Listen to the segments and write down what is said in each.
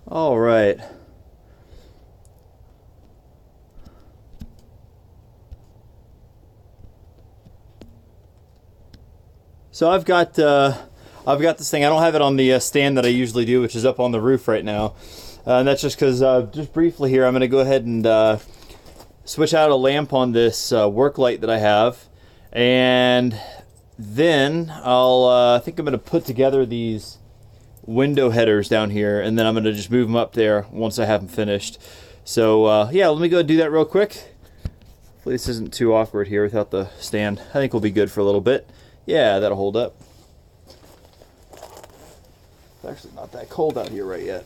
All right. So I've got this thing. I don't have it on the stand that I usually do, which is up on the roof right now. And that's just because, just briefly here, I'm going to go ahead and switch out a lamp on this work light that I have. And then I think I'm going to put together these window headers down here, and then I'm going to just move them up there once I have them finished. So yeah, let me go do that real quick. Hopefully this isn't too awkward here without the stand. I think we'll be good for a little bit. Yeah, that'll hold up. It's actually not that cold out here right yet.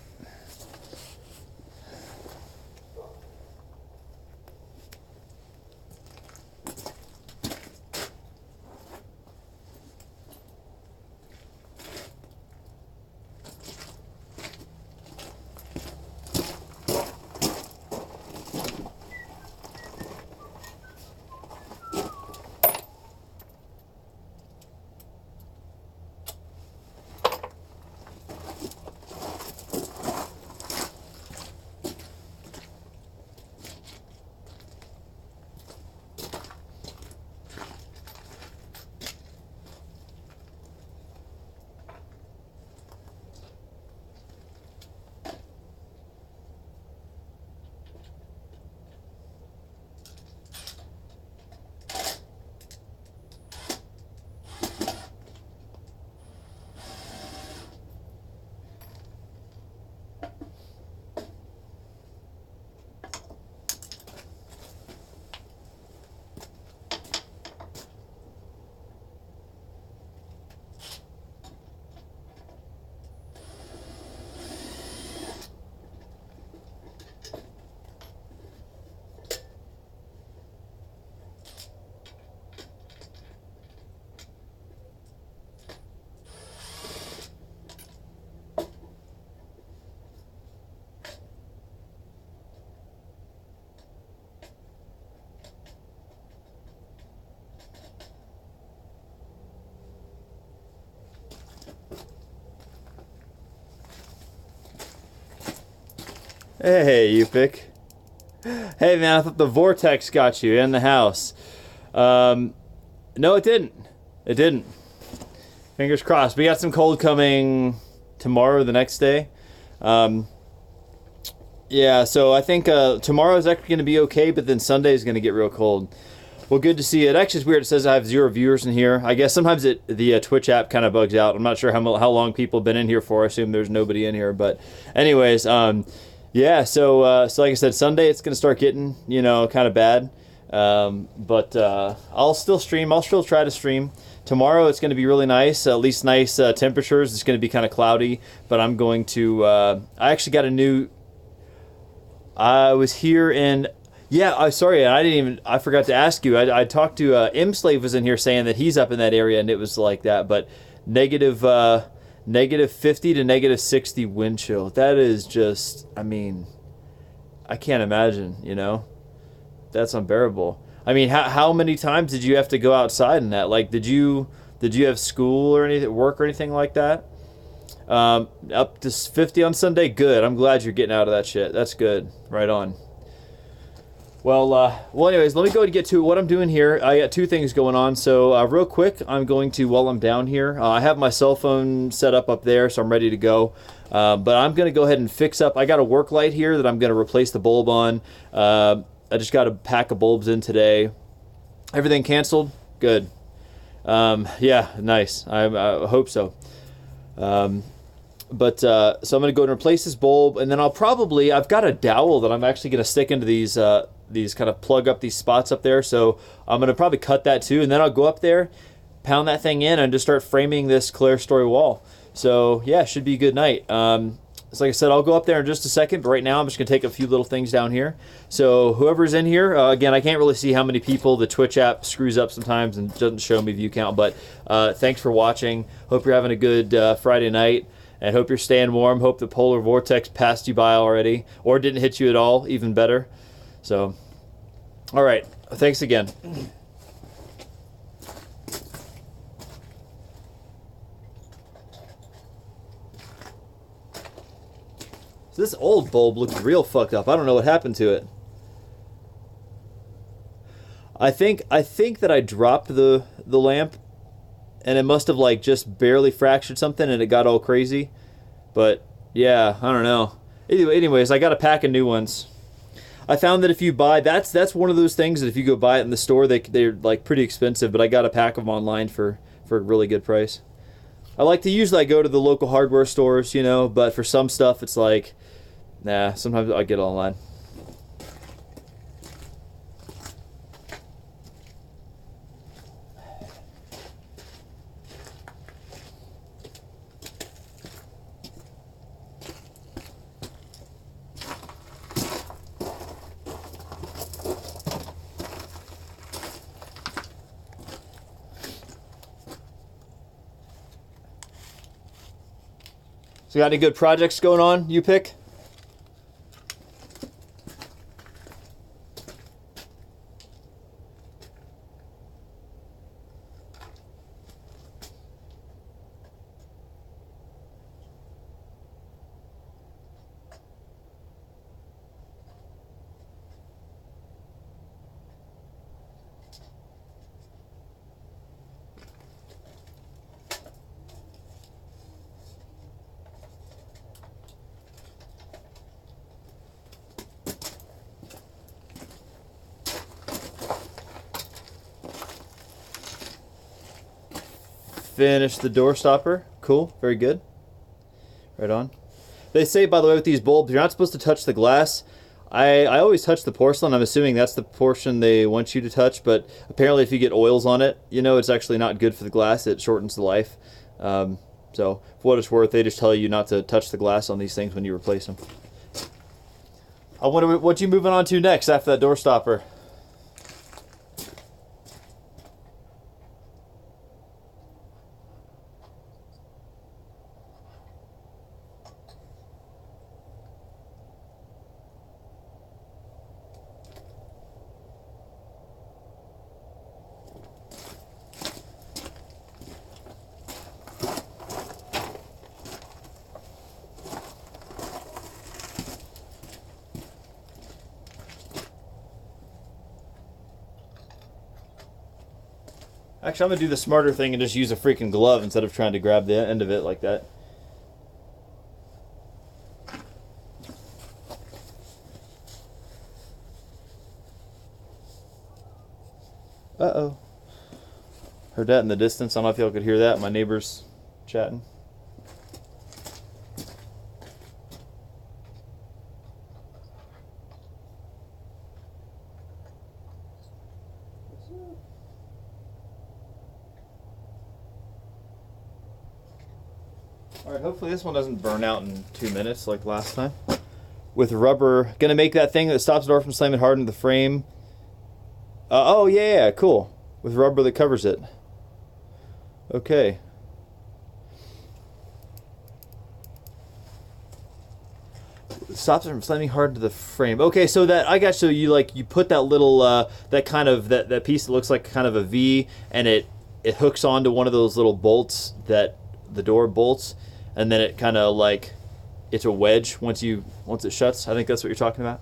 Hey, you pick. Hey, man, I thought the vortex got you in the house. No, it didn't. It didn't. Fingers crossed. We got some cold coming tomorrow, the next day. Yeah, so I think tomorrow is actually going to be okay, but then Sunday is going to get real cold. Well, good to see it. Actually, it's weird. It says I have 0 viewers in here. I guess sometimes the Twitch app kind of bugs out. I'm not sure how long people have been in here for. I assume there's nobody in here. But anyways, yeah, so like I said, Sunday it's going to start getting, kind of bad. But I'll still stream. I'll still try to stream. Tomorrow it's going to be really nice, at least nice temperatures. It's going to be kind of cloudy, but I'm going to... I actually got a new... I was here in... Yeah, sorry, I forgot to ask you. I talked to M-Slave was in here saying that he's up in that area and it was like that, but negative 50 to negative 60 wind chill. That is just, I can't imagine, That's unbearable. How many times did you have to go outside in that? Like, did you have school or anything, work or anything like that? Up to 50 on Sunday? Good. I'm glad you're getting out of that shit. That's good. Right on. Well, anyways, let me go and get to what I'm doing here. I got 2 things going on. So, real quick, I'm going to, while I'm down here, I have my cell phone set up there, so I'm ready to go. But I'm going to go ahead and fix up. I got a work light here that I'm going to replace the bulb on. I just got a pack of bulbs in today. Everything canceled? Good. Yeah, nice. I hope so. So I'm going to go and replace this bulb, and then I've got a dowel that I'm actually going to stick into these kind of plug up these spots up there. So I'm going to probably cut that too, and then I'll go up there, pound that thing in, and just start framing this clerestory wall. So yeah, should be a good night. So like I said, I'll go up there in just a second, but right now I'm just going to take a few little things down here. So whoever's in here, again, I can't really see how many people. The Twitch app screws up sometimes and doesn't show me view count, but thanks for watching. Hope you're having a good Friday night, and hope you're staying warm. Hope the polar vortex passed you by already, or didn't hit you at all, even better. So, all right, thanks again. This old bulb looks real fucked up. I don't know what happened to it. I think that I dropped the lamp, and it must have like just barely fractured something, and it got all crazy. But yeah, I don't know. Anyways, I got a pack of new ones. I found that if you buy, that's one of those things that if you go buy it in the store, they're like pretty expensive. But I got a pack of them online for a really good price. I like to usually go to the local hardware stores, you know, but for some stuff it's like, nah, sometimes I get it online. So you got any good projects going on, you pick? Finish the door stopper. Cool. Very good. Right on. They say, by the way, with these bulbs, you're not supposed to touch the glass. I always touch the porcelain. I'm assuming that's the portion they want you to touch, but apparently if you get oils on it, you know, it's actually not good for the glass. It shortens the life. So for what it's worth, they just tell you not to touch the glass on these things when you replace them. I wonder what you moving on to next after that door stopper. Actually, I'm going to do the smarter thing and just use a freaking glove instead of trying to grab the end of it like that. Uh-oh. Heard that in the distance. I don't know if y'all could hear that. My neighbor's chatting. Alright, hopefully this one doesn't burn out in 2 minutes like last time. With rubber, gonna make that thing that stops the door from slamming hard into the frame. Oh, yeah, cool. With rubber that covers it. Okay. Stops it from slamming hard into the frame. Okay, so that I got so you put that little that kind of that piece that looks like kind of a V, and it hooks onto one of those little bolts that the door bolts, and then it kind of like it's a wedge once it shuts. I think that's what you're talking about.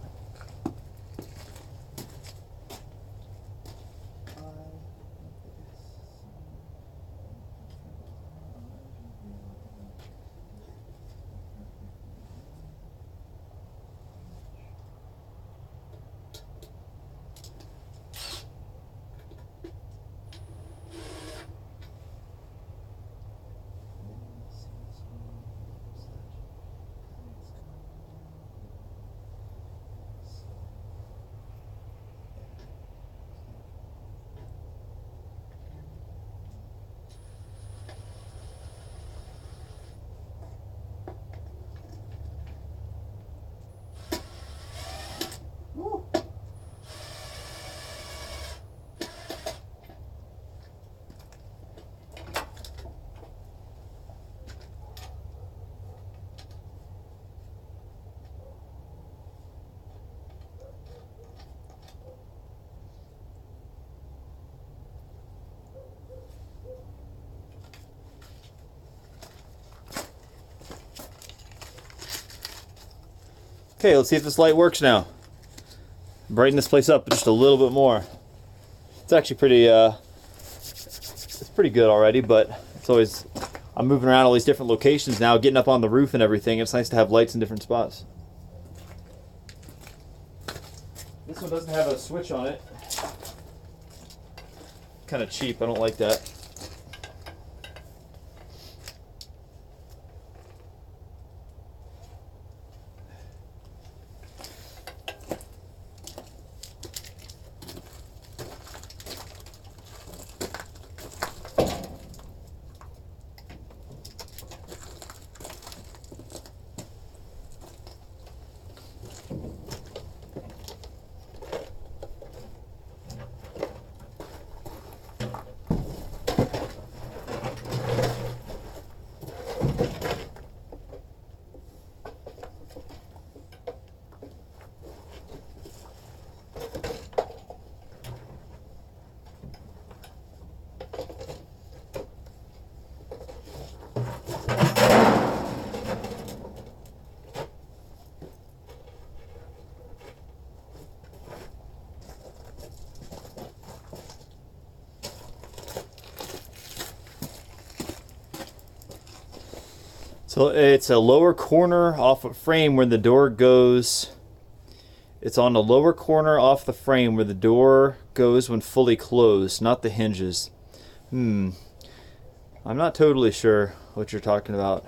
Okay, let's see if this light works now. Brighten this place up just a little bit more. It's actually pretty, it's pretty good already, but it's always, I'm moving around all these different locations now, getting up on the roof and everything. It's nice to have lights in different spots. This one doesn't have a switch on it. Kind of cheap, I don't like that. So it's a lower corner off a frame where the door goes. It's on the lower corner off the frame where the door goes when fully closed, not the hinges. I'm not totally sure what you're talking about,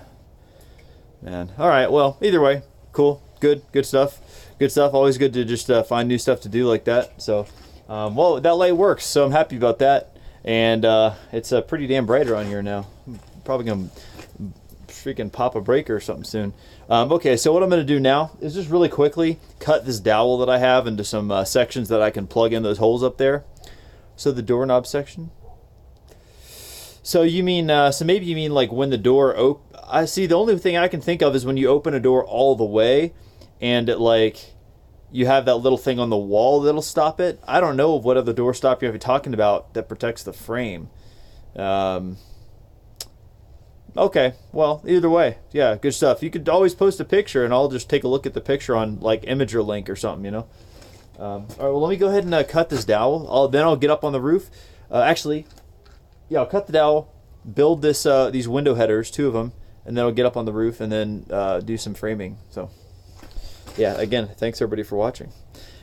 man. All right, well, either way, cool, good stuff. Good stuff. Always good to just find new stuff to do like that. So, well, that light works, so I'm happy about that. And it's pretty damn bright around here now. I'm probably gonna freaking pop a breaker or something soon. Okay, so what I'm going to do now is just really quickly cut this dowel that I have into some sections that I can plug in those holes up there. So the doorknob section. So you mean, so maybe you mean like when the door I see, the only thing I can think of is when you open a door all the way and it like you have that little thing on the wall that'll stop it. I don't know what other door stop you're talking about that protects the frame. Okay, well, either way, yeah, good stuff. You could always post a picture, and I'll just take a look at the picture on, like, Imager or something, you know? All right, well, let me go ahead and cut this dowel. Then I'll get up on the roof. Actually, yeah, I'll cut the dowel, build this these window headers, 2 of them, and then I'll get up on the roof and then do some framing. So, yeah, again, thanks, everybody, for watching.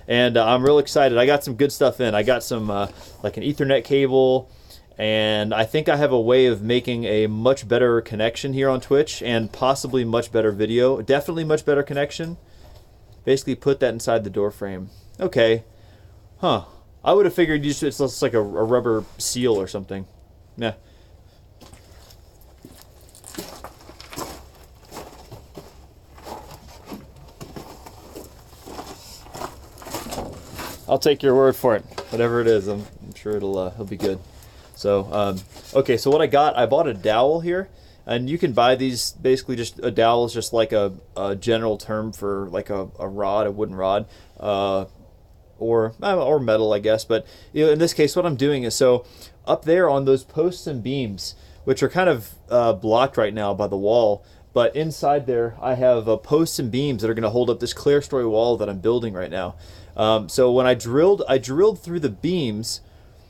And I'm real excited. I got some good stuff in. I got some, like, an Ethernet cable, and I think I have a way of making a much better connection here on Twitch and possibly much better video. Definitely much better connection. Basically put that inside the door frame. Okay. Huh. I would have figured it's just like a rubber seal or something. Nah. I'll take your word for it. Whatever it is, I'm sure it'll be good. So, okay, so what I bought a dowel here, and you can buy these, basically just a dowel is just like a general term for like a rod, a wooden rod, or metal, I guess. But you know, in this case, what I'm doing is, so up there on those posts and beams, which are kind of blocked right now by the wall, but inside there I have posts and beams that are going to hold up this clerestory wall that I'm building right now. So when I drilled through the beams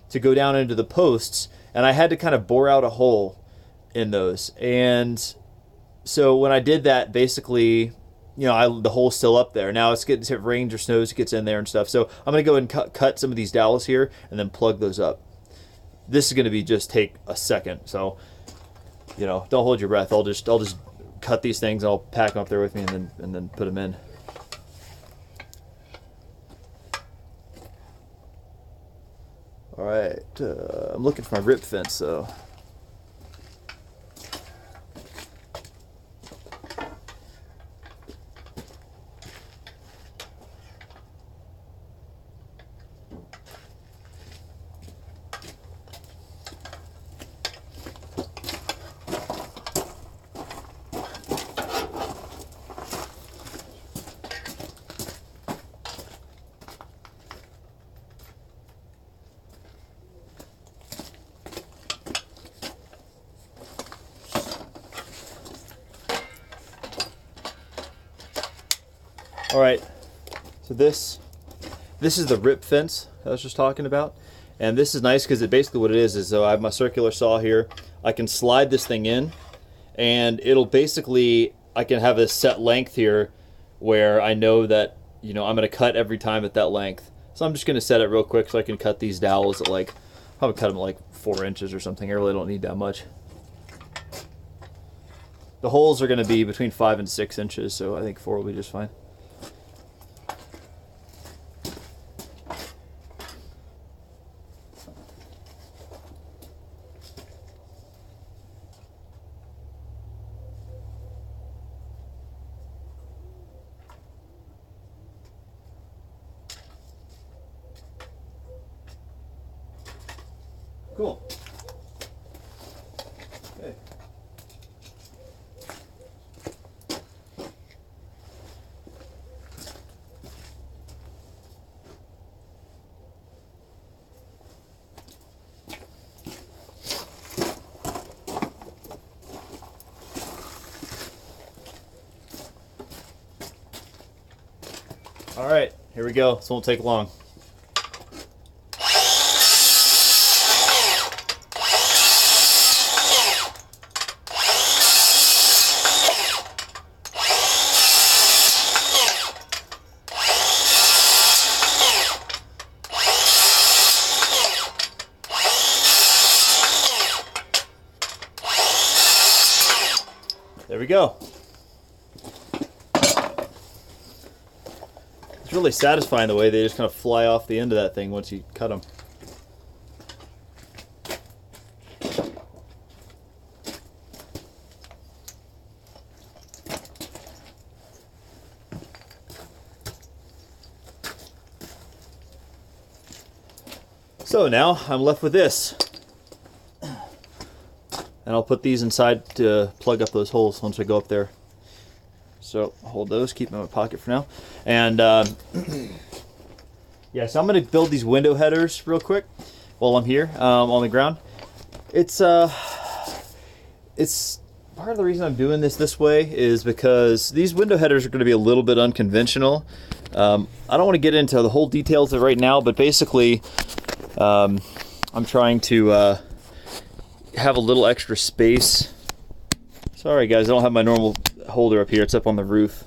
to go down into the posts, and I had to kind of bore out a hole in those. And so when I did that, basically, you know, the hole's still up there. Now if it rains or snows, it gets in there and stuff. So I'm going to go ahead and cut some of these dowels here and then plug those up. This is going to be just take a second. So, you know, don't hold your breath. I'll just cut these things and I'll pack them up there with me and then put them in. All right, I'm looking for my rip fence, so. All right, so this is the rip fence I was just talking about. And this is nice because it basically what it is so I have my circular saw here. I can slide this thing in and it'll basically, I can have a set length here where I know that, you know, I'm going to cut every time at that length. So I'm just going to set it real quick so I can cut these dowels at like, probably cut them at like 4 inches or something. I really don't need that much. The holes are going to be between 5 and 6 inches, so I think 4 will be just fine. Cool. Okay. All right, here we go. This won't take long. There we go. It's really satisfying the way they just kind of fly off the end of that thing once you cut them. So now I'm left with this. And I'll put these inside to plug up those holes once I go up there. So hold those, keep them in my pocket for now. And yeah, so I'm going to build these window headers real quick while I'm here on the ground. It's part of the reason I'm doing this way is because these window headers are going to be a little bit unconventional. I don't want to get into the whole details of it right now, but basically I'm trying to have a little extra space. Sorry guys, I don't have my normal holder up here, it's up on the roof.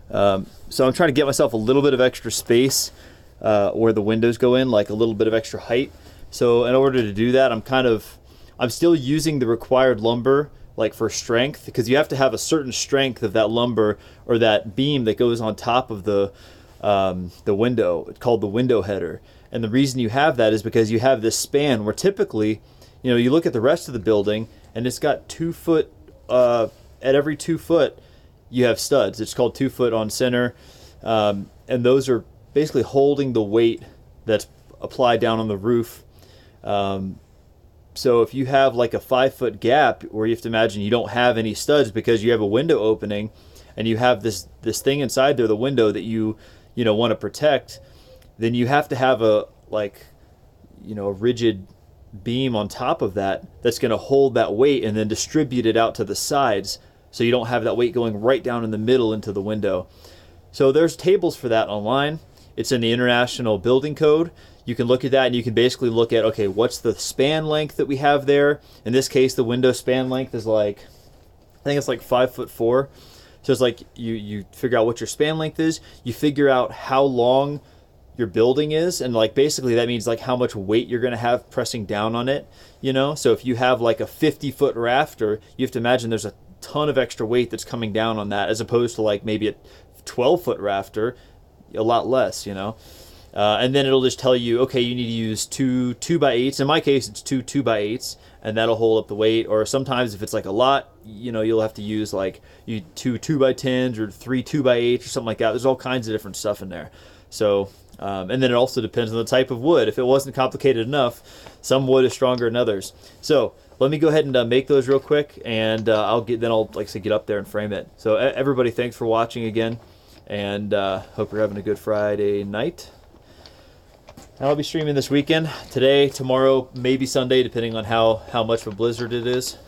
So I'm trying to get myself a little bit of extra space where the windows go in, like a little bit of extra height. So in order to do that, I'm still using the required lumber like for strength, because you have to have a certain strength of that lumber or that beam that goes on top of the window. It's called the window header. And the reason you have that is because you have this span where typically, you know, you look at the rest of the building and it's got 2 foot, at every 2 foot you have studs. It's called 2 foot on center. And those are basically holding the weight that's applied down on the roof. So if you have like a 5 foot gap where you have to imagine you don't have any studs because you have a window opening and you have this thing inside there, the window that you know want to protect, then you have to have a a rigid beam on top of that that's going to hold that weight and then distribute it out to the sides so you don't have that weight going right down in the middle into the window. So there's tables for that online. It's in the International Building Code. You can look at that and you can basically look at, okay, what's the span length that we have there? In this case, the window span length is I think it's like 5'4". So it's like you figure out what your span length is, you figure out how long your building is, and like basically that means like how much weight you're going to have pressing down on it, you know. So if you have like a 50-foot rafter, you have to imagine there's a ton of extra weight that's coming down on that, as opposed to like maybe a 12-foot rafter, a lot less, you know. And then it'll just tell you, okay, you need to use 2 2x8s. In my case, it's 2 2x8s, and that'll hold up the weight. Or sometimes if it's like a lot, you know, you'll have to use like 2 2x10s or 3 2x8s or something like that. There's all kinds of different stuff in there. So and then it also depends on the type of wood. If it wasn't complicated enough, some wood is stronger than others. So let me go ahead and make those real quick, and I'll like I said, get up there and frame it. So everybody, thanks for watching again, and hope you're having a good Friday night. I'll be streaming this weekend, today, tomorrow, maybe Sunday, depending on how much of a blizzard it is.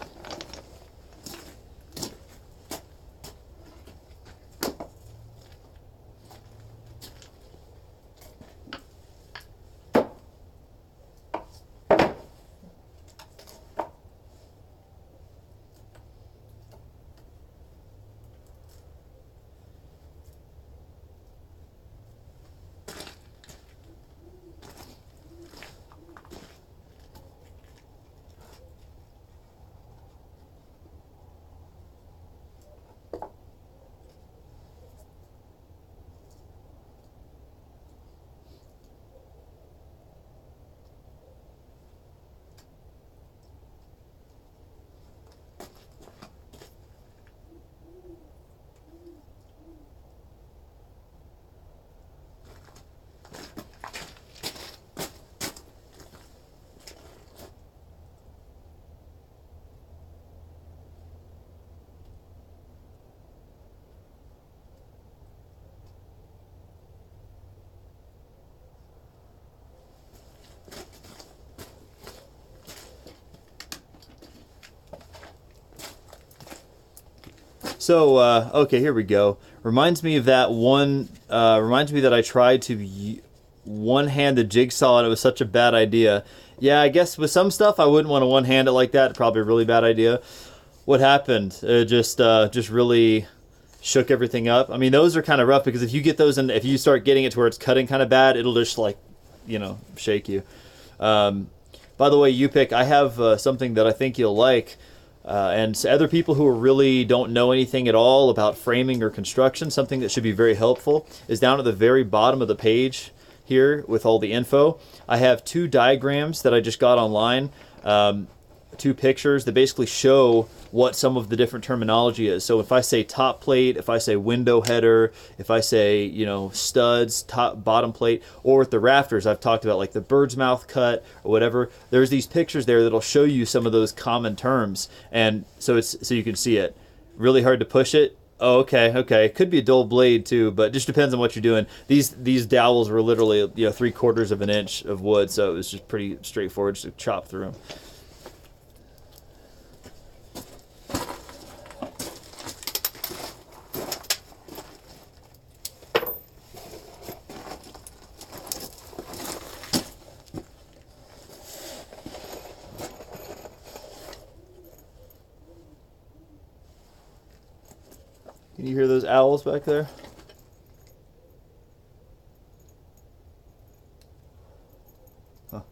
So okay, here we go. Reminds me of that one. Reminds me that I tried to one-hand the jigsaw and it was such a bad idea. Yeah, I guess with some stuff I wouldn't want to one-hand it like that. Probably a really bad idea. What happened? It just really shook everything up. I mean, those are kind of rough because if you get those and if you start getting it to where it's cutting kind of bad, it'll just like, shake you. By the way, you pick. I have something that I think you'll like. And so other people who really don't know anything at all about framing or construction, something that should be very helpful is down at the very bottom of the page here with all the info. I have 2 diagrams that I just got online, 2 pictures that basically show what some of the different terminology is. So if I say top plate, if I say window header, if I say, studs, top, bottom plate, or with the rafters, I've talked about like the bird's mouth cut or whatever. There's these pictures there that'll show you some of those common terms. And so so you can see it. Really hard to push it. Oh, okay. It could be a dull blade too, but it just depends on what you're doing. These dowels were literally 3/4 of an inch of wood, so it was just pretty straightforward just to chop through them. Can you hear those owls back there? Huh.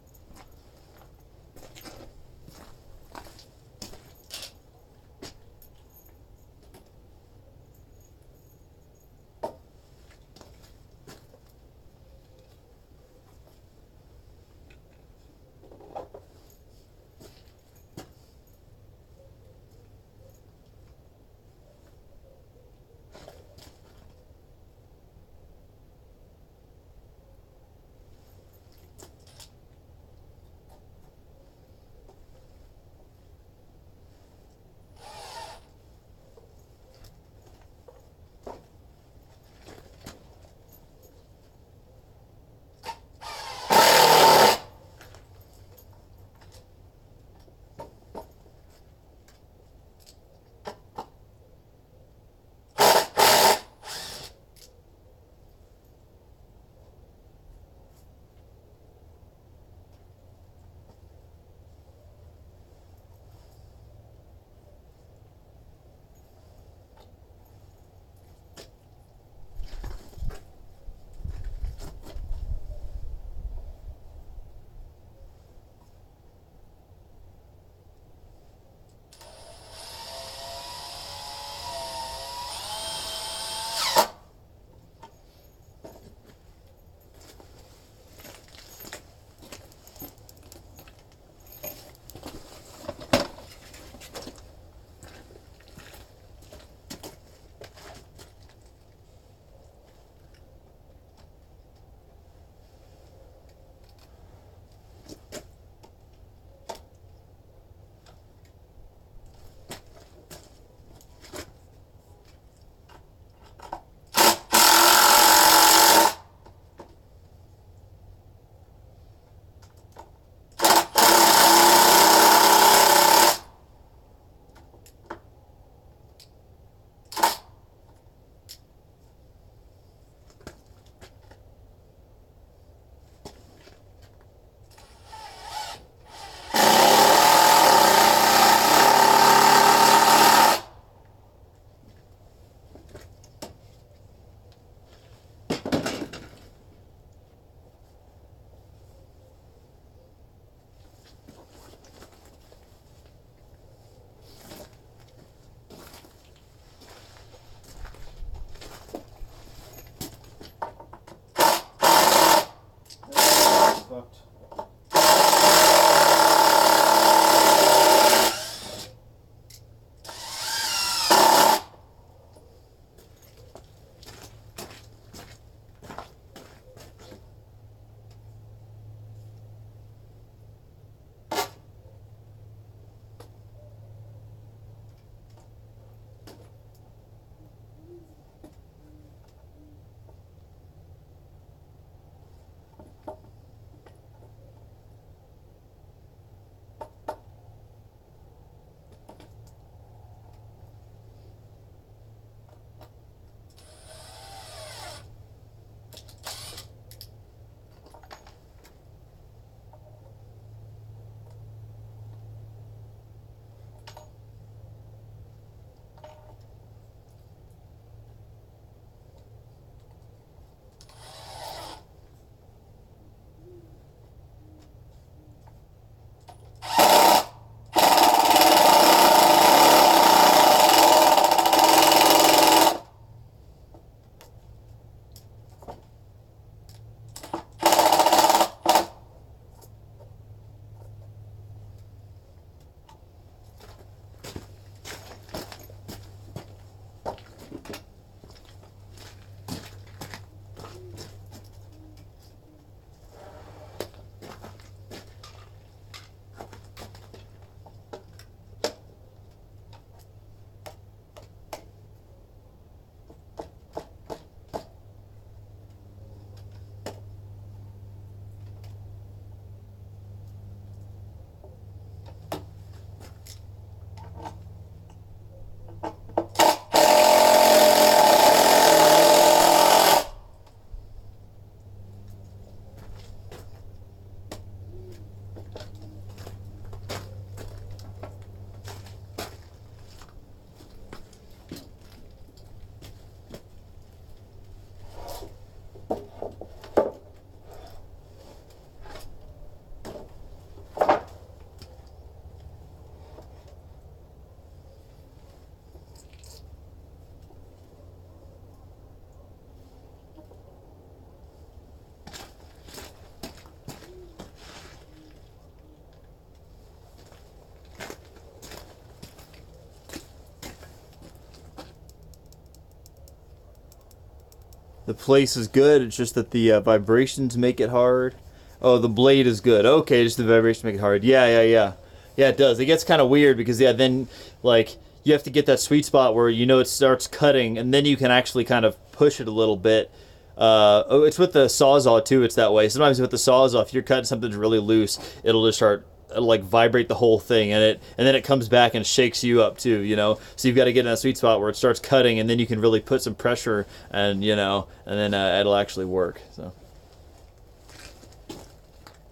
The place is good. It's just that the vibrations make it hard. Oh, the blade is good. Okay, just the vibrations make it hard. Yeah. Yeah, it does. It gets kind of weird because yeah, then like you have to get that sweet spot where you know it starts cutting, and then you can actually kind of push it a little bit. Oh, it's with the Sawzall too. It's that way. Sometimes with the Sawzall, if you're cutting something really loose, it'll just start like vibrate the whole thing, and then it comes back and shakes you up too. You know, so you've got to get in a sweet spot where it starts cutting, and then you can really put some pressure, and and then it'll actually work. So.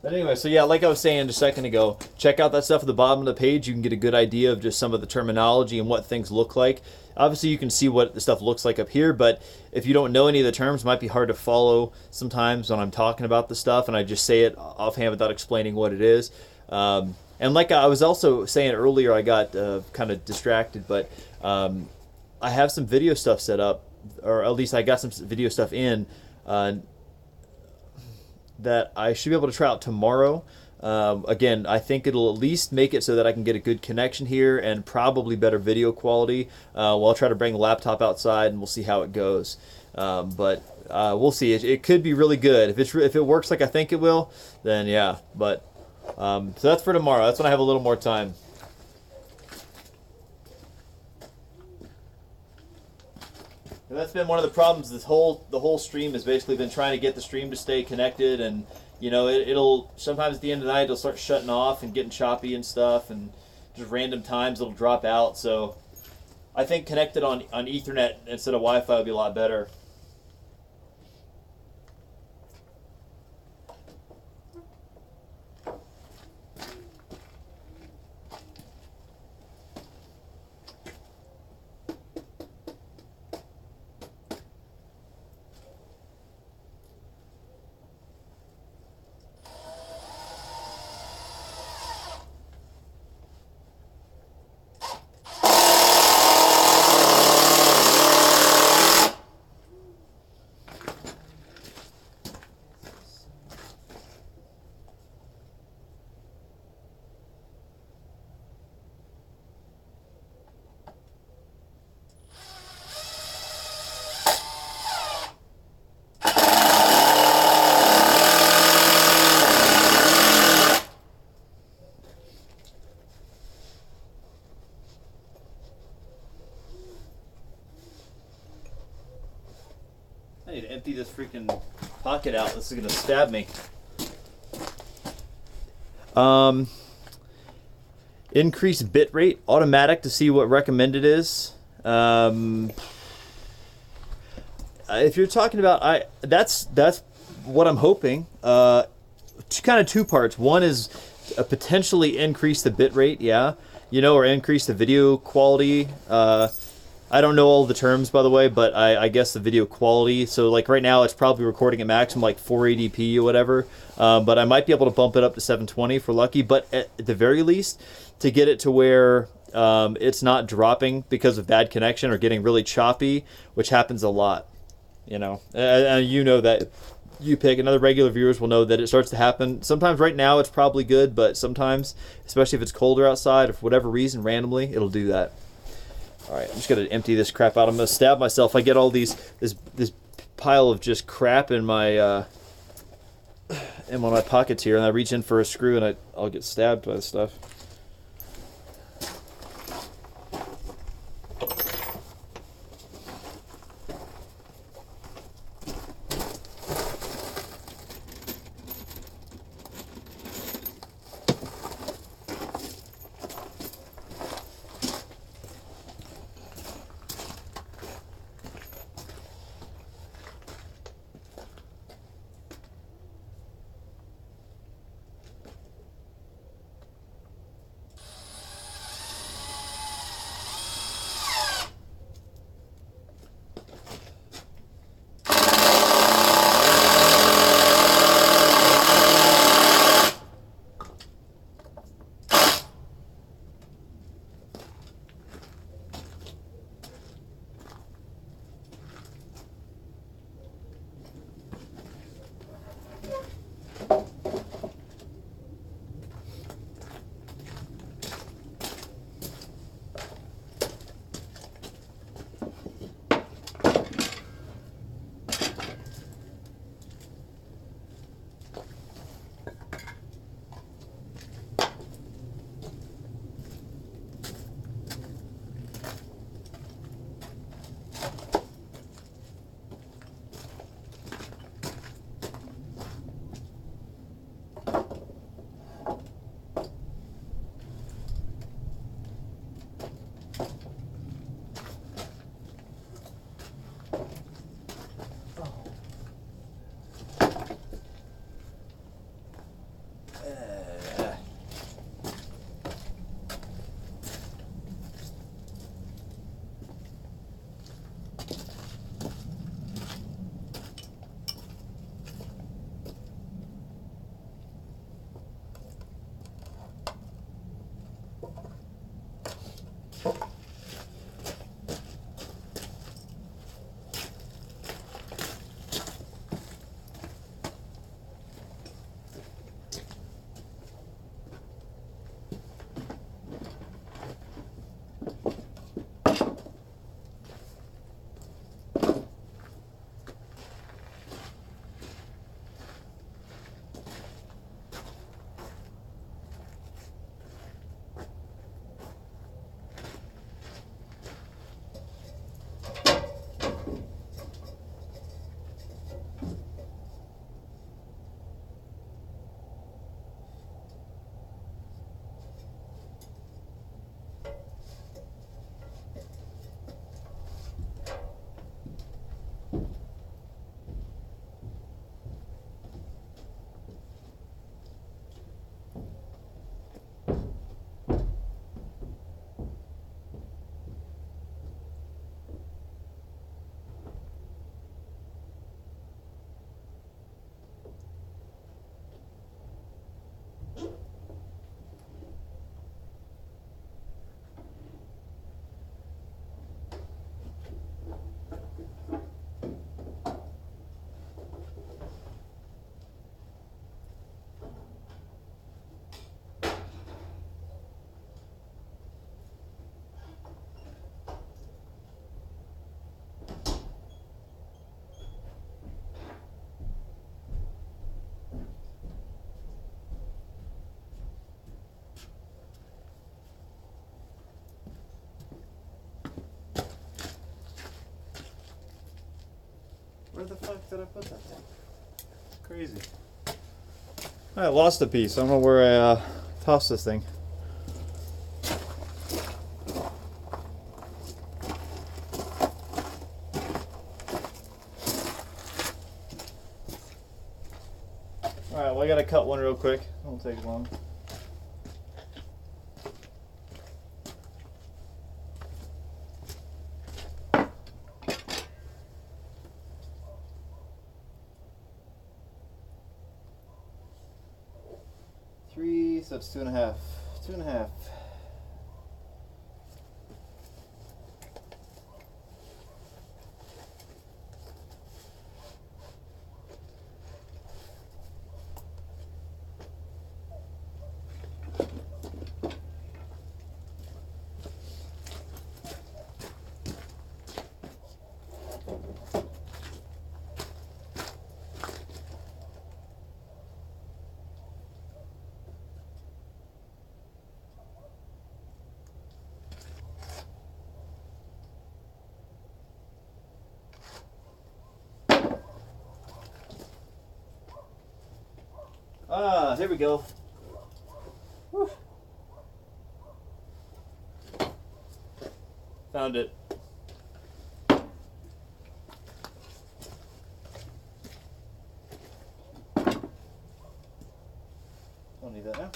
But anyway, so yeah, like I was saying just a second ago, check out that stuff at the bottom of the page. You can get a good idea of just some of the terminology and what things look like. Obviously, you can see what the stuff looks like up here, but if you don't know any of the terms, it might be hard to follow sometimes when I'm talking about the stuff and I just say it offhand without explaining what it is. And like I was also saying earlier, I got kind of distracted, but I have some video stuff set up, or at least I got some video stuff in that I should be able to try out tomorrow. Again, I think it'll at least make it so that I can get a good connection here and probably better video quality. Well, I'll try to bring the laptop outside and we'll see how it goes. But we'll see. It could be really good. If it works like I think it will, then yeah. But so that's for tomorrow. That's when I have a little more time. And that's been one of the problems. The whole stream has basically been trying to get the stream to stay connected, and it'll sometimes at the end of the night it'll start shutting off and getting choppy and stuff, and just random times it'll drop out. So I think connected on Ethernet instead of Wi-Fi would be a lot better. I need to empty this freaking pocket out. This is gonna stab me. Increase bit rate, automatic to see what recommended is. If you're talking about, that's what I'm hoping. Kind of two parts. One is potentially increase the bit rate, yeah, or increase the video quality. I don't know all the terms, by the way, but I guess the video quality. So like right now, it's probably recording at maximum like 480p or whatever. But I might be able to bump it up to 720 if we're lucky. But at the very least, to get it to where it's not dropping because of bad connection or getting really choppy, which happens a lot. You know that. You pick, and other regular viewers will know that it starts to happen. Sometimes right now it's probably good, but sometimes, especially if it's colder outside, or for whatever reason, randomly, it'll do that. All right, I'm just gonna empty this crap out. I'm gonna stab myself. I get all this pile of just crap in my one of my pockets here, and I reach in for a screw, and I'll get stabbed by this stuff. Where the fuck did I put that thing? It's crazy. I lost a piece. I don't know where I tossed this thing. Alright, well I gotta cut one real quick. It won't take long. So that's 2.5. 2.5. Ah, here we go. Whew. Found it. Don't need that now.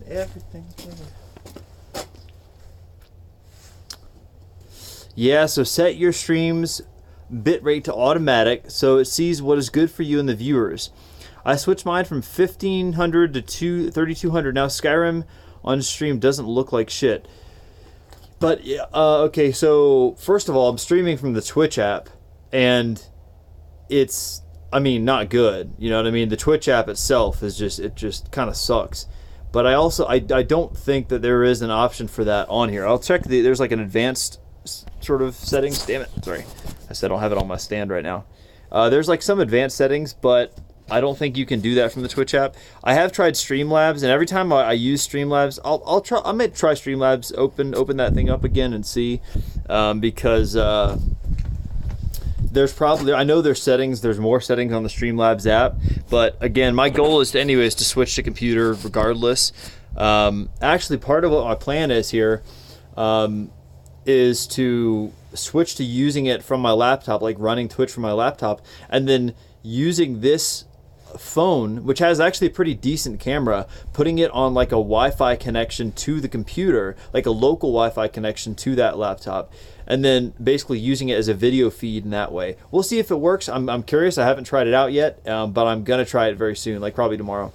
Everything's better. Yeah, so set your stream's bitrate to automatic so it sees what is good for you and the viewers. I switched mine from 1500 to 3200. Now Skyrim on stream doesn't look like shit. But okay, so first of all, I'm streaming from the Twitch app, and it's, I mean, not good. You know what I mean? The Twitch app itself is just kind of sucks. But I don't think that there is an option for that on here. I'll check there's like an advanced sort of settings. Damn it, sorry. I said I don't have it on my stand right now. There's like some advanced settings, but I don't think you can do that from the Twitch app. I have tried Streamlabs, and every time I use Streamlabs, I might try Streamlabs, open that thing up again and see, because there's probably, I know there's more settings on the Streamlabs app, but again, my goal is to switch to computer regardless. Actually, part of what my plan is here is to switch to using it from my laptop, like running Twitch from my laptop, and then using this phone, which has actually a pretty decent camera, putting it on like a Wi-Fi connection to the computer, like a local Wi-Fi connection to that laptop, and then basically using it as a video feed in that way. We'll see if it works. I'm curious. I haven't tried it out yet, but I'm gonna try it very soon, like probably tomorrow.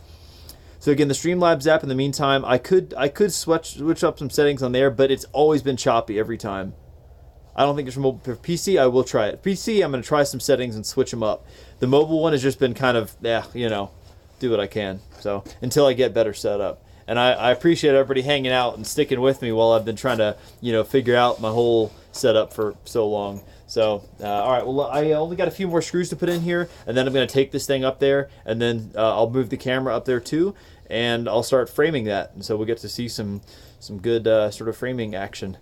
So again, the Streamlabs app, in the meantime, I could switch up some settings on there, but it's always been choppy every time. I don't think it's for mobile. For PC, I will try it. PC, I'm going to try some settings and switch them up. The mobile one has just been kind of, you know, do what I can. So until I get better set up. And I appreciate everybody hanging out and sticking with me while I've been trying to, you know, figure out my whole setup for so long. So, all right, well, I only got a few more screws to put in here, and then I'm going to take this thing up there, and then I'll move the camera up there too, and I'll start framing that. And so we'll get to see some good sort of framing action.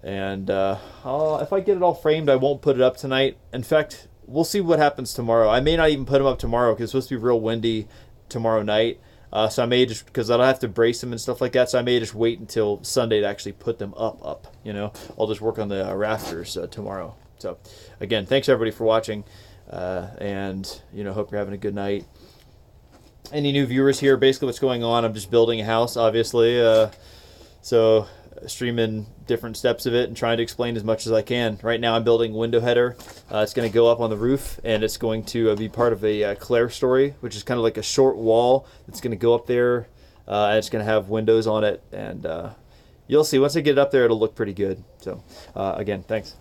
And if I get it all framed, I won't put it up tonight. In fact, we'll see what happens tomorrow. I may not even put them up tomorrow because it's supposed to be real windy tomorrow night. So I may just, because I'll have to brace them and stuff like that, so I may just wait until Sunday to actually put them up, you know. I'll just work on the rafters tomorrow. So, again, thanks everybody for watching, and, you know, hope you're having a good night. Any new viewers here, basically what's going on, I'm just building a house, obviously, so streaming different steps of it and trying to explain as much as I can. Right now I'm building a window header. It's going to go up on the roof, and it's going to be part of a clerestory, which is kind of like a short wall that's going to go up there, and it's going to have windows on it, and you'll see. Once I get it up there, it'll look pretty good. So, again, thanks.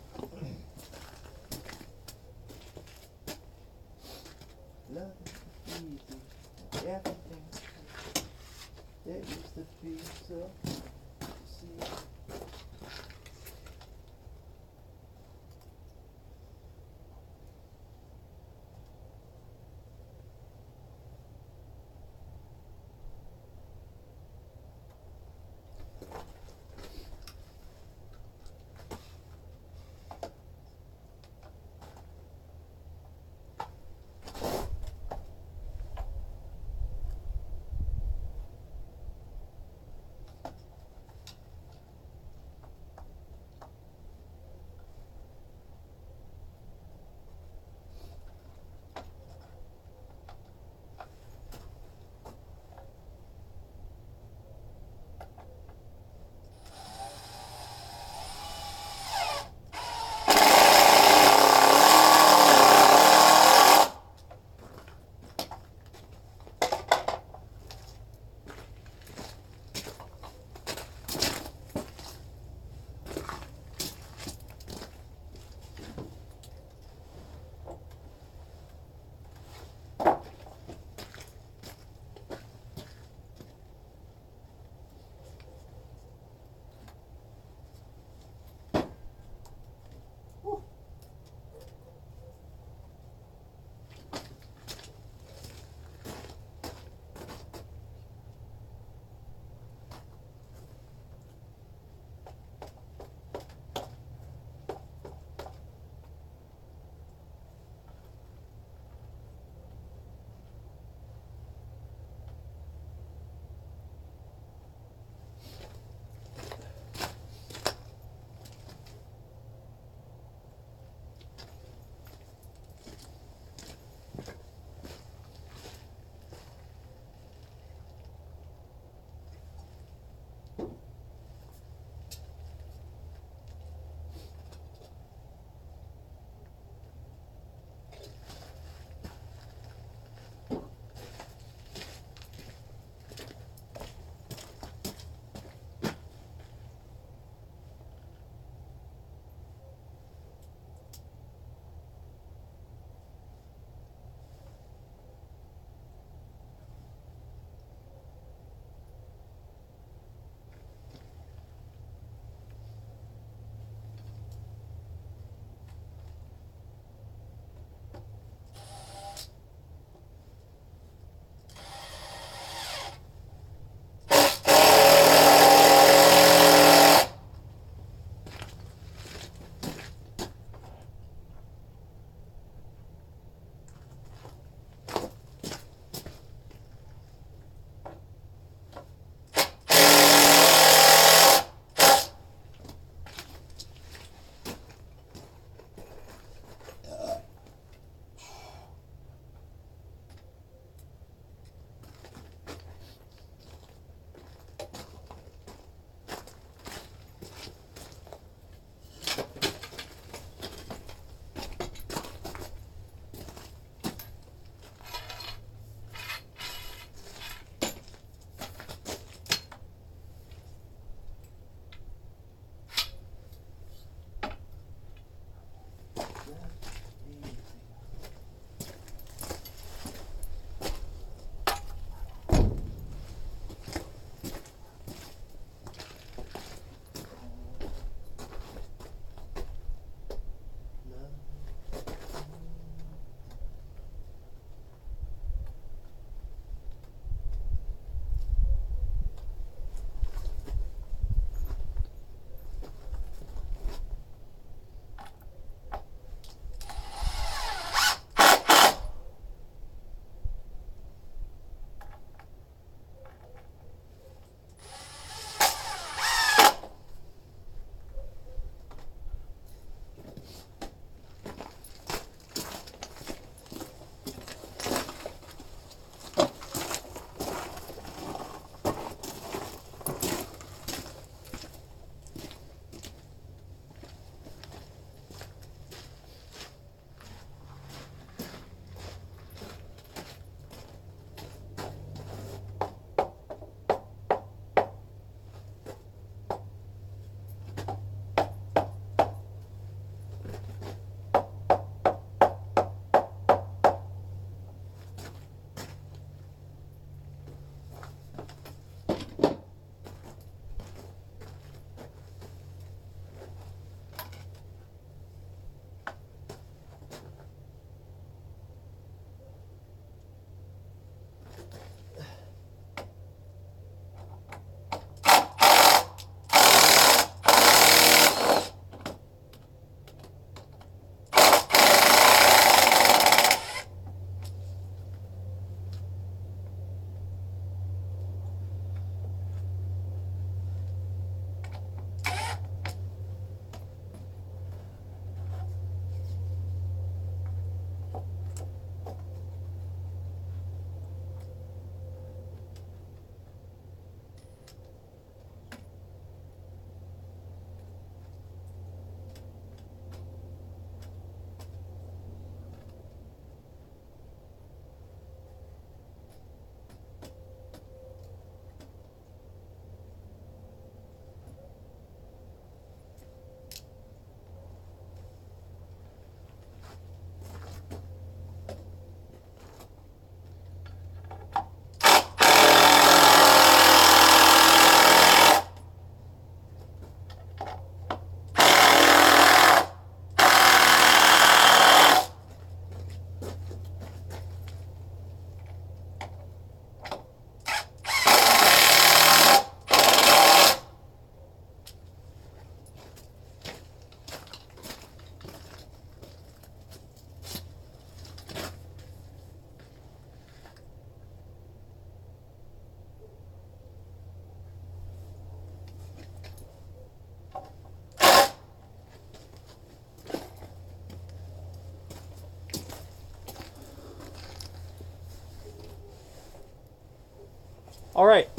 All right.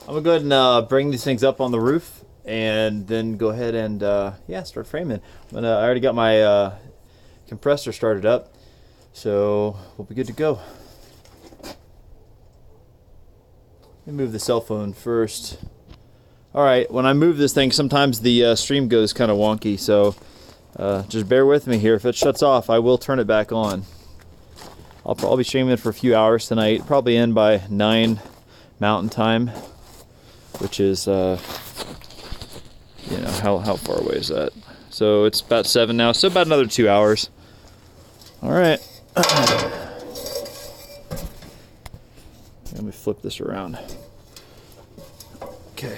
I'm gonna go ahead and bring these things up on the roof, and then go ahead and yeah, start framing. I already got my compressor started up, so we'll be good to go. Let me move the cell phone first. All right, when I move this thing, sometimes the stream goes kind of wonky, so just bear with me here. If it shuts off, I will turn it back on. I'll be streaming for a few hours tonight, probably end by 9 Mountain Time, which is, you know, how far away is that? So it's about 7 now, so about another 2 hours. All right. Let me flip this around. Okay.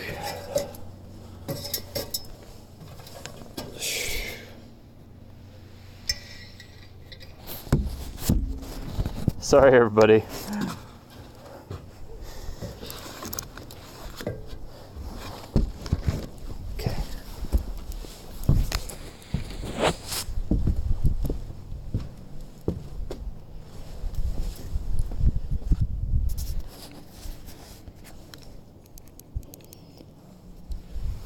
Sorry, everybody. Okay.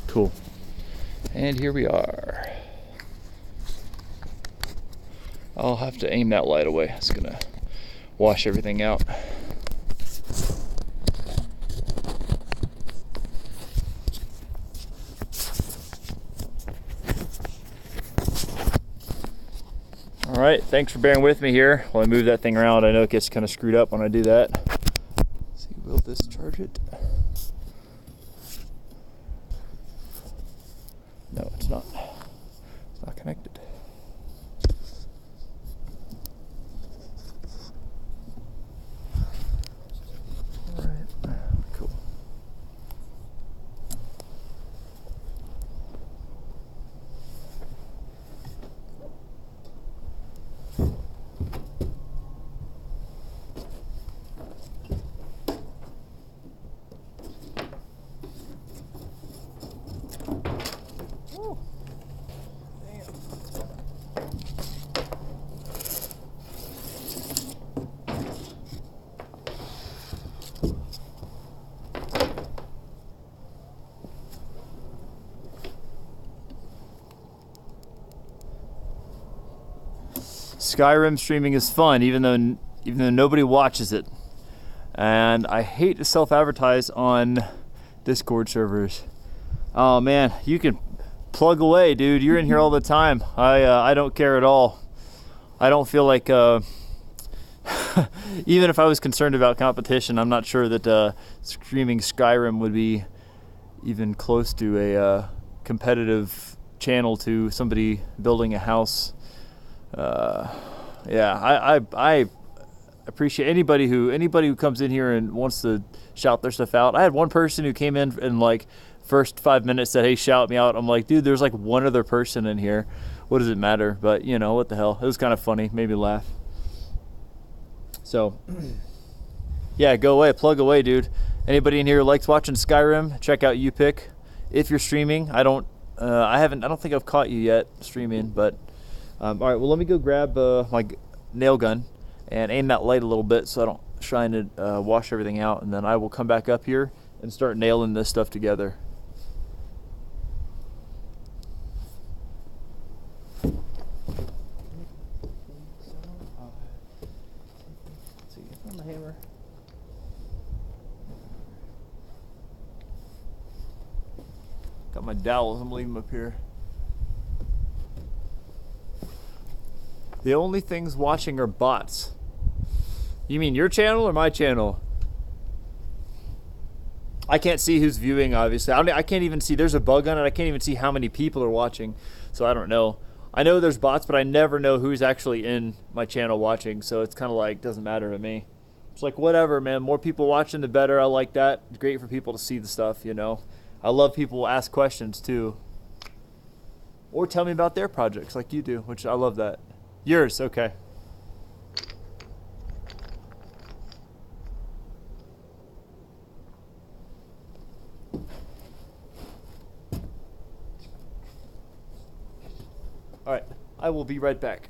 Cool. And here we are. I'll have to aim that light away. It's gonna wash everything out. All right, thanks for bearing with me here while I move that thing around. I know it gets kind of screwed up when I do that. Let's see, will this charge it? No, it's not. It's not connected. Skyrim streaming is fun, even though nobody watches it, and I hate to self-advertise on Discord servers. Oh man, you can plug away, dude. You're in here all the time. I don't care at all. I don't feel like even if I was concerned about competition, I'm not sure that streaming Skyrim would be even close to a competitive channel to somebody building a house. Yeah, I appreciate anybody who comes in here and wants to shout their stuff out. I had one person who came in and like first 5 minutes said, "Hey, shout me out." I'm like, dude, there's like one other person in here. What does it matter? But you know, what the hell? It was kind of funny, made me laugh. So yeah, go away, plug away, dude. Anybody in here who likes watching Skyrim, check out UPick. If you're streaming, I don't think I've caught you yet streaming, but all right, well, let me go grab my nail gun and aim that light a little bit so I don't shine it, wash everything out, and then I will come back up here and start nailing this stuff together. Let's see, on the hammer. Got my dowels, I'm leaving them up here. The only things watching are bots. You mean your channel or my channel? I can't see who's viewing, obviously. I can't even see. There's a bug on it. I can't even see how many people are watching. So I don't know. I know there's bots, but I never know who's actually in my channel watching. So it's kind of like, doesn't matter to me. It's like, whatever, man. More people watching, the better. I like that. It's great for people to see the stuff, you know. I love people who ask questions, too. Or tell me about their projects like you do, which I love that. Yours, okay. All right, I will be right back.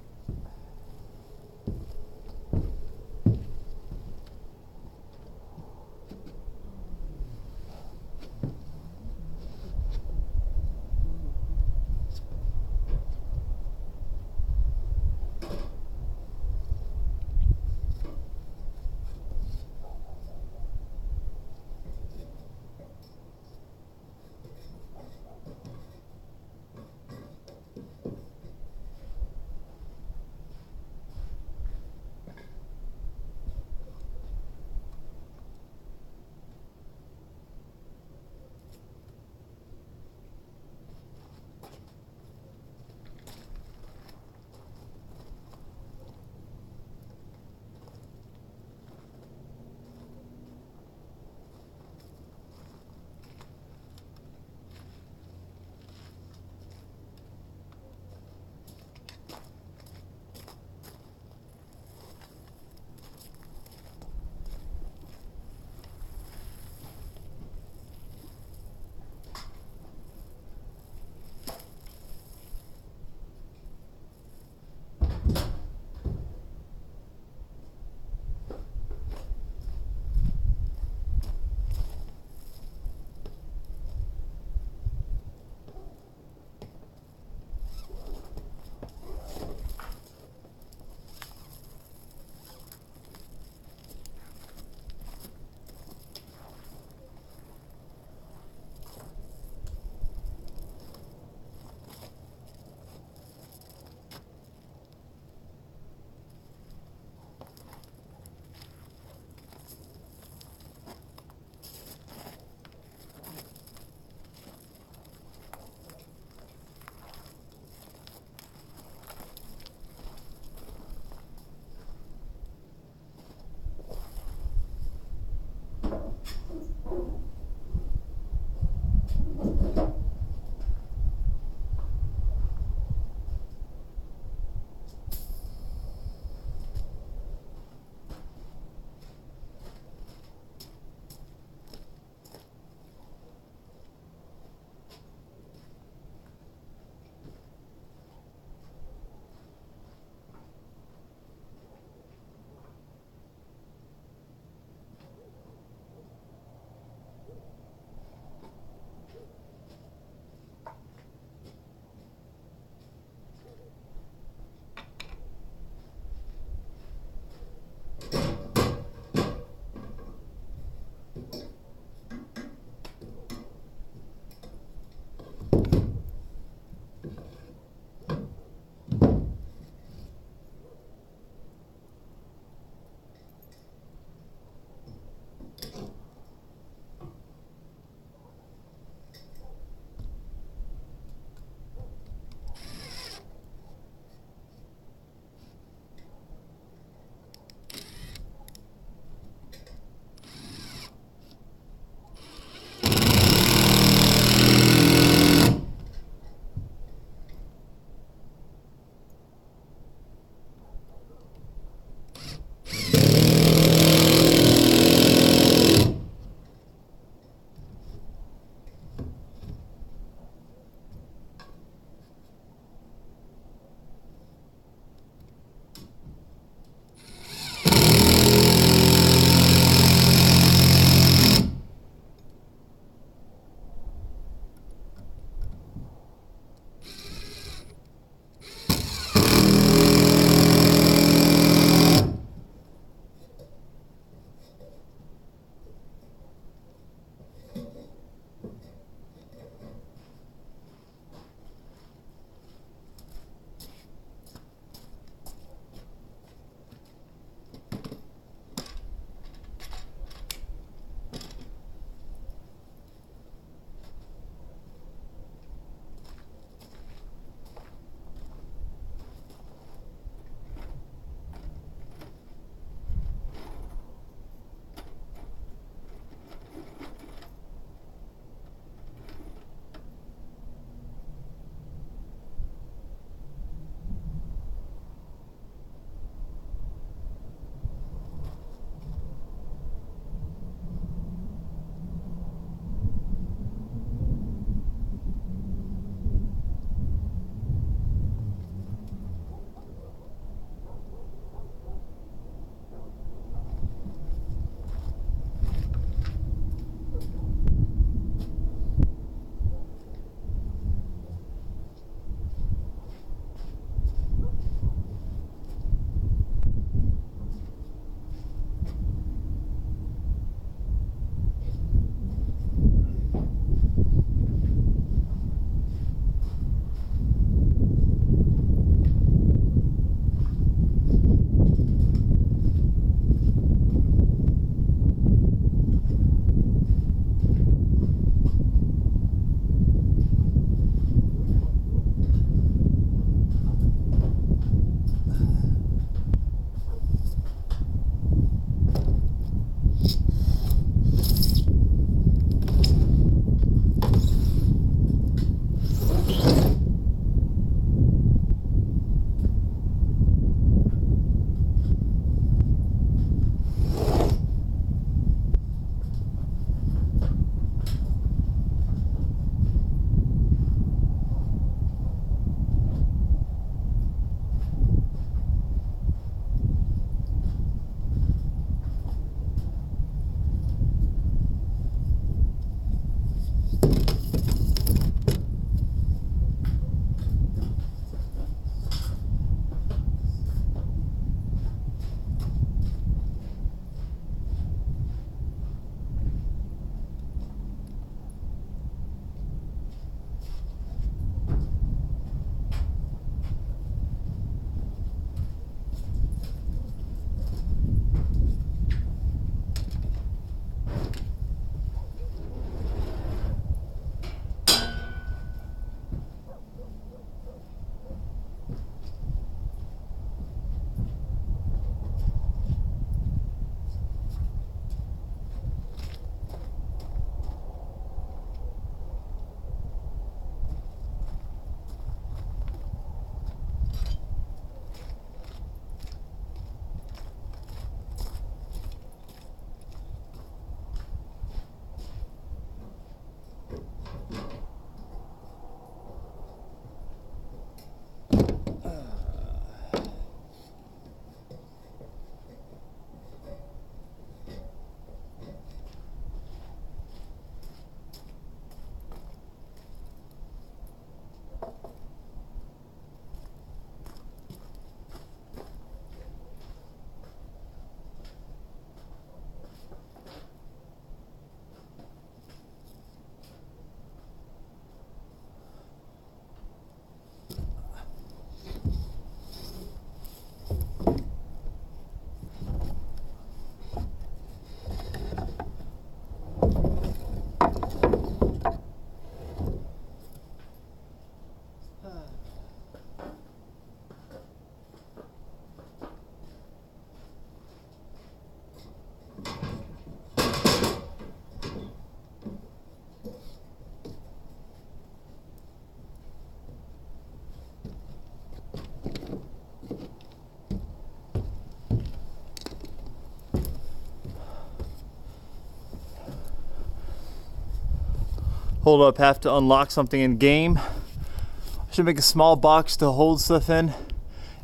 Hold up, have to unlock something in game. I should make a small box to hold stuff in.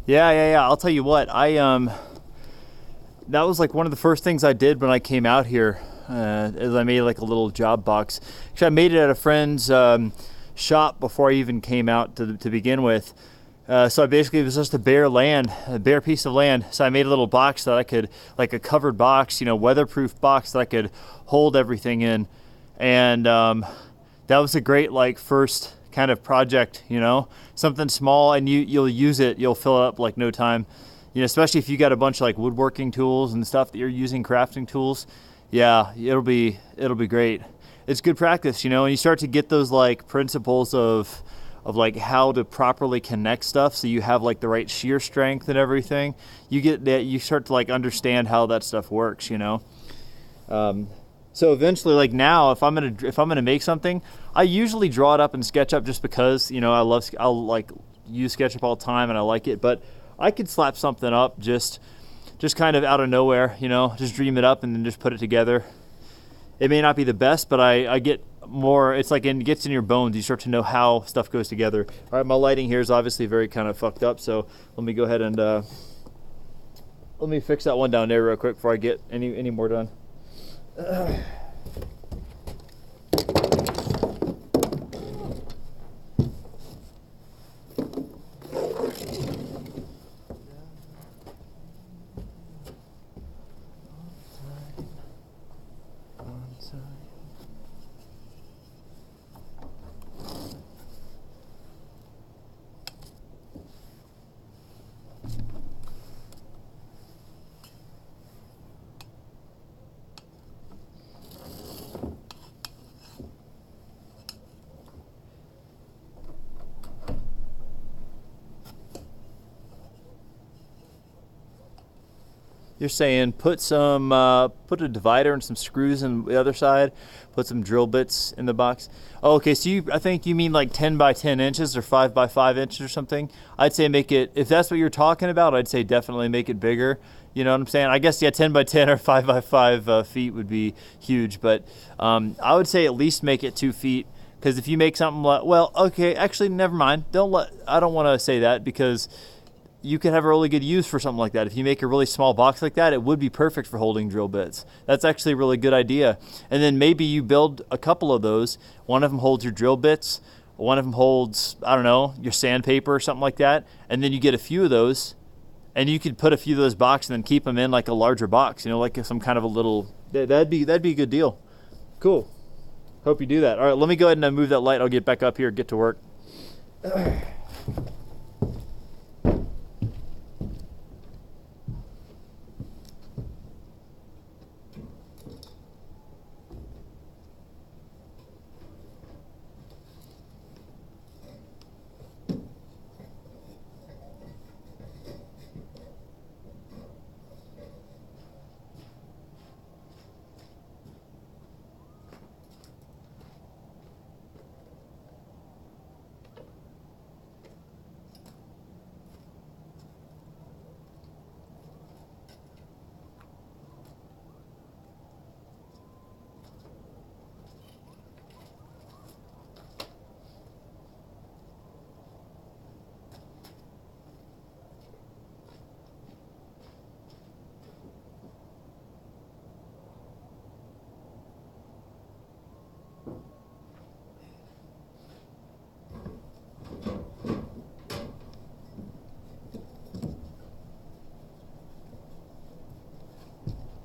Yeah. I'll tell you what, that was like one of the first things I did when I came out here, is I made like a little job box. Actually, I made it at a friend's shop before I even came out to begin with. So it was just a bare piece of land. So I made a little box that I could, like a covered box, weatherproof box that I could hold everything in. And that was a great like first kind of project, something small, and you'll use it, you'll fill it up like no time. Especially if you got a bunch of like woodworking tools and stuff that you're using, crafting tools. Yeah, it'll be great. It's good practice, and you start to get those like principles of like how to properly connect stuff so you have like the right shear strength and everything. You get that, you start to like understand how that stuff works, So eventually, like now, if I'm gonna make something, I usually draw it up in SketchUp just because I'll like use SketchUp all the time and I like it. But I could slap something up just kind of out of nowhere, just dream it up and then just put it together. It may not be the best, but I get more. It's like it gets in your bones. You start to know how stuff goes together. All right, my lighting here is obviously very kind of fucked up, so let me go ahead and let me fix that one down there real quick before I get any more done. You're saying put a divider and some screws on the other side, put some drill bits in the box. Oh, okay, so I think you mean like 10 by 10 inches or 5 by 5 inches or something. I'd say make it, if that's what you're talking about, I'd say definitely make it bigger. You know what I'm saying? I guess, yeah, 10 by 10 or 5 by 5 feet would be huge, but I would say at least make it 2 feet. Because if you make something like, well, okay, actually, never mind. I don't want to say that, because you could have a really good use for something like that. If you make a really small box like that, it would be perfect for holding drill bits. That's actually a really good idea. And then maybe you build a couple of those. One of them holds your drill bits. One of them holds, I don't know, your sandpaper or something like that. And then you get a few of those, and you could put a few of those boxes and then keep them in like a larger box, like some kind of a little, that'd be a good deal. Cool. Hope you do that. All right, let me go ahead and move that light. I'll get back up here, get to work.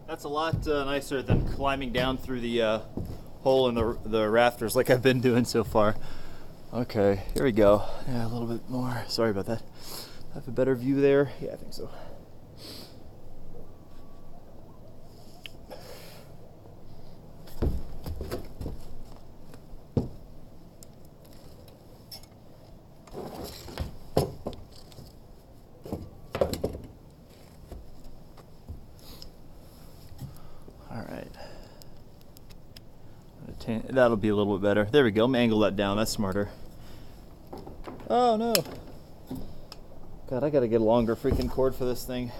That's a lot nicer than climbing down through the hole in the rafters like I've been doing so far. Okay, here we go. Yeah, a little bit more. Sorry about that. Have a better view there? Yeah, I think so. That'll be a little bit better. There we go. Let me angle that down. That's smarter. Oh no. God, I gotta get a longer freaking cord for this thing.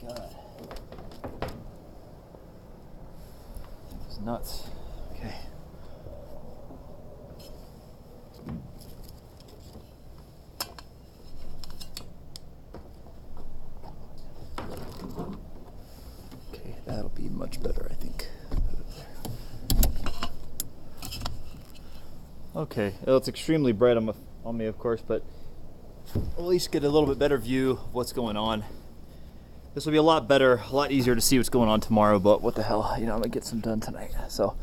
God. It's nuts. Okay. Okay, that'll be much better, I think. Okay, well, it's extremely bright on me, of course, but I'll at least get a little bit better view of what's going on. This will be a lot better, a lot easier to see what's going on tomorrow, but what the hell, I'm gonna get some done tonight. So